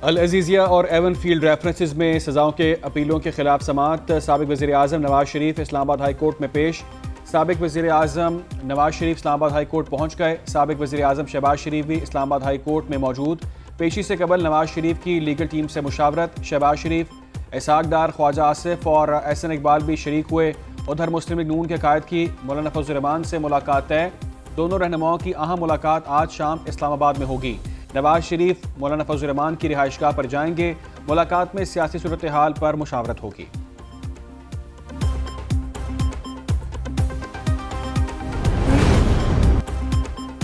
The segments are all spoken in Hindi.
अल अजीज़िया और एवन फील्ड रेफरेंसेस में सज़ाओं के अपीलों के खिलाफ समाअत। साबिक वज़ीर आज़म नवाज शरीफ इस्लामाबाद हाई कोर्ट में पेश। साबिक वज़ीर आज़म नवाज शरीफ इस्लामाबाद हाई कोर्ट पहुँच गए। साबिक वज़ीर आज़म शहबाज शरीफ भी इस्लामाबाद हाई कोर्ट में मौजूद। पेशी से कबल नवाज शरीफ की लीगल टीम से मुशावरत। शहबाज शरीफ, इसहाक डार, ख्वाजा आसिफ और एहसन इकबाल भी शरीक हुए। उधर मुस्लिम लीग नून के कायद की मौलाना फजल रहमान से मुलाकात तय। दोनों रहनुमाओं की अहम मुलाकात आज शाम इस्लामाबाद में होगी। नवाज शरीफ मौलाना फजल रहमान की रिहाइशगाह पर जाएंगे। मुलाकात में सियासी सूरत हाल पर मुशावरत होगी।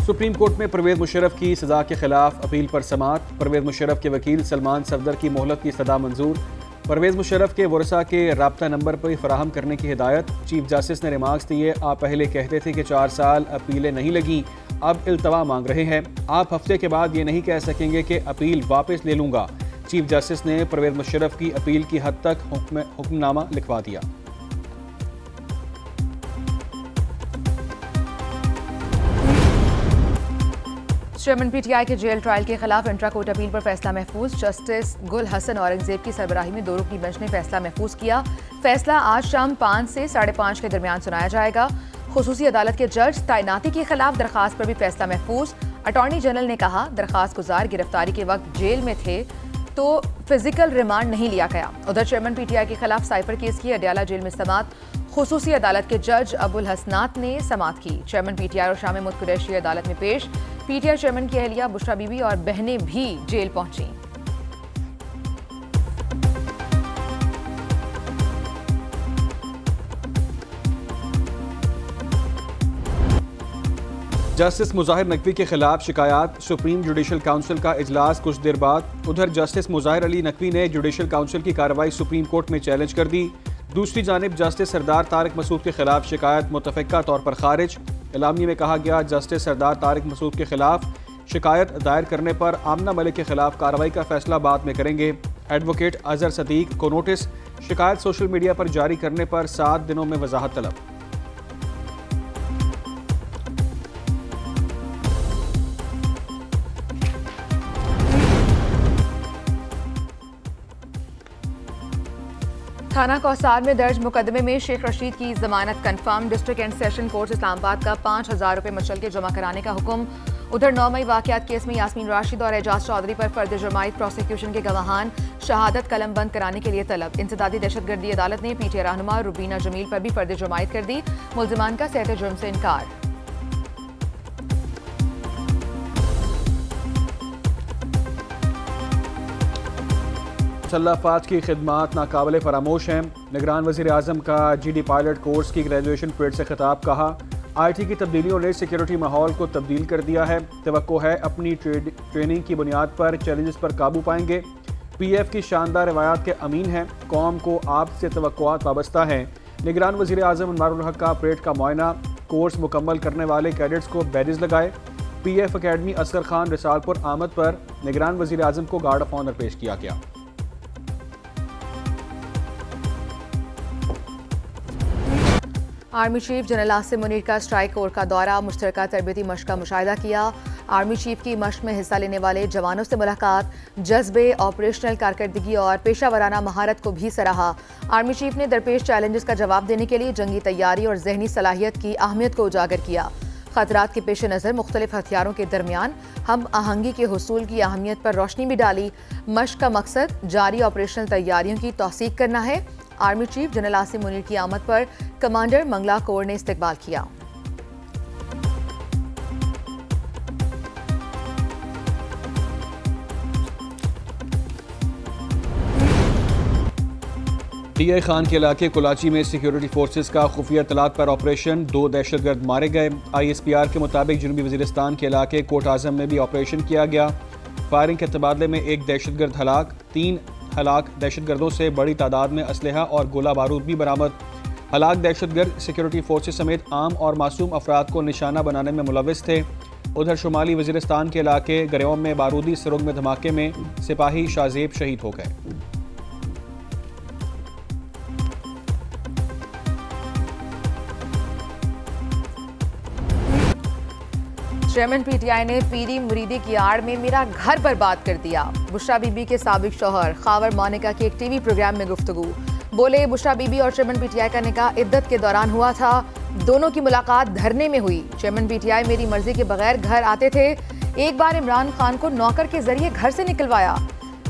सुप्रीम कोर्ट में परवेज मुशर्रफ की सजा के खिलाफ अपील पर समाअत। परवेज मुशर्रफ के वकील सलमान सफदर की मोहलत की सदा मंजूर। परवेज मुशर्रफ के वरसा के राब्ता नंबर पर फराहम करने की हिदायत। चीफ जस्टिस ने रिमार्क्स दिए, आप पहले कहते थे कि 4 साल अपीलें नहीं लगी, अब इल्तवा मांग रहे हैं। आप हफ्ते के बाद ये नहीं कह सकेंगे कि अपील वापस ले लूँगा। चीफ जस्टिस ने परवेज मुशर्रफ की अपील की हद तक हुक्मनामा लिखवा दिया। चेयरमैन पीटीआई के जेल ट्रायल के खिलाफ इंट्रा कोर्ट अपील पर फैसला महफूज। जस्टिस गुल हसन औरंगजेब की सरबराही में 2 रुकनी बेंच ने फैसला महफूज किया। फैसला आज शाम 5 से 5:30 के दरमियान सुनाया जाएगा। खुसूसी अदालत के जज तैनाती के खिलाफ दरखास्त पर भी फैसला महफूज। अटॉर्नी जनरल ने कहा, दरखास्त गुजार गिरफ्तारी के वक्त जेल में थे तो फिजिकल रिमांड नहीं लिया गया। उधर चेयरमैन पीटीआई के खिलाफ साइफर केस की अडयाला जेल में समाअत। खुसूसी अदालत के जज अबुल हसनात ने समाअत की। चेयरमैन पीटीआई और शाम महमूद कुरैशी अदालत में पेश। पीटीआई चेयरमैन की अहलिया बुशरा बीबी और बहनें भी जेल पहुंची। जस्टिस मुजाहिर नकवी के खिलाफ शिकायत। सुप्रीम जुडिशल काउंसिल का इजलास कुछ देर बाद। उधर जस्टिस मुजाहिर अली नकवी ने जुडिशल काउंसिल की कार्रवाई सुप्रीम कोर्ट में चैलेंज कर दी। दूसरी जानिब जस्टिस सरदार तारिक मसूद के खिलाफ शिकायत मुतफ़िक़ा तौर पर खारिज। इलामी में कहा गया, जस्टिस सरदार तारिक मसूद के खिलाफ शिकायत दायर करने पर आमना मलिक के खिलाफ कार्रवाई का फैसला बाद में करेंगे। एडवोकेट अजहर सदीक को नोटिस। शिकायत सोशल मीडिया पर जारी करने पर 7 दिनों में वजाहत तलब। थाना कौसार में दर्ज मुकदमे में शेख रशीद की जमानत confirm. District and session court Islamabad का 5,000 रुपये मुचल के जमा कराने का हुक्म। उधर 9 मई वाकयात केस में यास्मीन राशिद और एजाज चौधरी पर फर्द जुर्माइत प्रोसिक्यूशन के गवाहान शहादत कलम बंद कराने के लिए तलब। इंसदादी दहशतगर्दी अदालत ने पीटीआई रहनुमा रुबीना जमील पर भी फर्द जुर्माइत कर दी। मुल्जिमान का सेहत जुर्म से इनकार। मुसल्लह अफवाज की खिदमात नाकाबिले फरामोश हैं। निगरान वज़ीर आज़म का GD पायलट कोर्स की ग्रेजुएशन परेड से खिताब। कहा, IT की तब्दीलियों ने सिक्योरिटी माहौल को तब्दील कर दिया है। तवक्को है अपनी ट्रेनिंग की बुनियाद पर चैलेंजेस पर काबू पाएंगे। PF की शानदार रिवायात के अमीन हैं। कौम को आपसे तवक्कुआत वाबस्ता हैं। निगरान वज़ीर आज़म अनवारुल हक का परेड का मुआयना। कोर्स मुकम्मल करने वाले कैडेट्स को बैजेस लगाए। PF अकेडमी असगर खान रिसालपुर आमद पर निगरान वज़ीर आज़म को गार्ड ऑफ ऑनर पेश किया गया। Army chief general Asim Munir का स्ट्राइक कोर का दौरा। मुश्तरका तरबियती मश्क का मुशाहिदा किया। आर्मी चीफ की मश्क में हिस्सा लेने वाले जवानों से मुलाकात। जज्बे, ऑपरेशनल कारकर्दगी और पेशा वराना महारत को भी सराहा। आर्मी चीफ ने दरपेश चैलेंजेस का जवाब देने के लिए जंगी तैयारी और जहनी सलाहियत की अहमियत को उजागर किया। खतरात के पेश नज़र मुख्तलिफ हथियारों के दरमियान हम आहंगी के हुसूल की अहमियत पर रोशनी भी डाली। मश्क का मकसद जारी ऑपरेशनल तैयारियों की तौसीक करना है। Army chief general Asim Munir की आमद पर कमांडर मंगला कोर ने इस्तकबाल किया। DI खान के इलाके कुलाची में सिक्योरिटी फोर्सेस का खुफिया इत्तलात पर ऑपरेशन। 2 दहशतगर्द मारे गए। ISPR के मुताबिक जनूबी वजीरिस्तान के इलाके कोट आजम में भी ऑपरेशन किया गया। फायरिंग के तबादले में 1 दहशतगर्द हलाक। 3 हलाक दहशतगर्दों से बड़ी तादाद में असलहा और गोला बारूद भी बरामद। हलाक दहशतगर्द सिक्योरिटी फोर्सेस समेत आम और मासूम अफराद को निशाना बनाने में मुलविस थे। उधर शुमाली वजीरिस्तान के इलाके गरेओम में बारूदी सुरंग में धमाके में सिपाही शाहजेब शहीद हो गए। चेयरमैन पीटीआई ने पीरी मुरीदी की आड़ में मेरा घर बर्बाद कर दिया। बुशरा बीबी के साबिक शौहर खावर मोनिका के एक टीवी प्रोग्राम में गुफ्तगू। बोले, बुशरा बीबी और चेयरमैन पीटीआई का निकाह इद्दत के दौरान हुआ था। दोनों की मुलाकात धरने में हुई। चेयरमैन पीटीआई मेरी मर्जी के बगैर घर आते थे। एक बार इमरान खान को नौकर के जरिए घर से निकलवाया।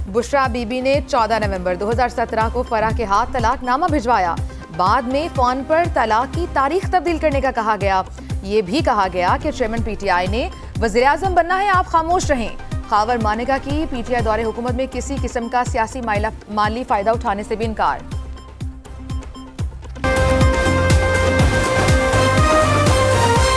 बुशरा बीबी ने 14 नवंबर 2017 को फराह के हाथ तलाकनामा भिजवाया। बाद में फोन पर तलाक की तारीख तब्दील करने का कहा गया। ये भी कहा गया कि चेयरमैन पीटीआई ने वज़ीर आज़म बनना है, आप खामोश रहें। खावर मोनिका की पीटीआई दौरे हुकूमत में किसी किस्म का सियासी माली फायदा उठाने से भी इनकार।